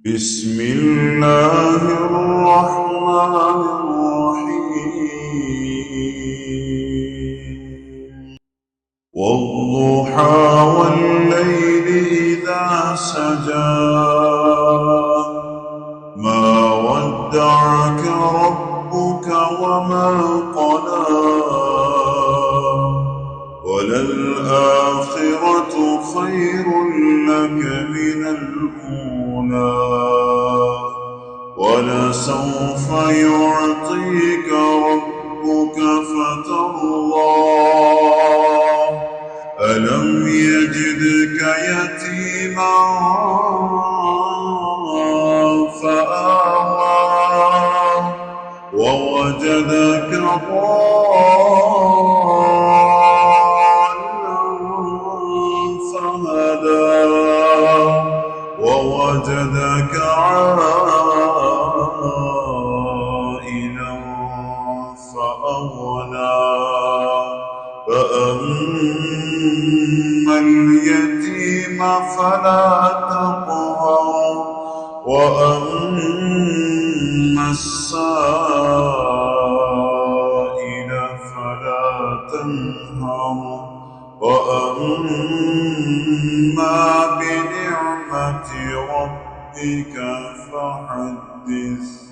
بسم الله الرحمن الرحيم والضحى والليل إذا سجى ما ودعك ربك وما قلى وللآخرة خير لك من الأولى ولسوف يعطيك ربك فترضى ألم يجدك يتيما فآوى ووجدك ضالا فهدى ووجدك عائلا فأغنى فأما اليتيم فلا تقهر وأما السائل فلا تنهر وأما بنعمة ربك فحدث.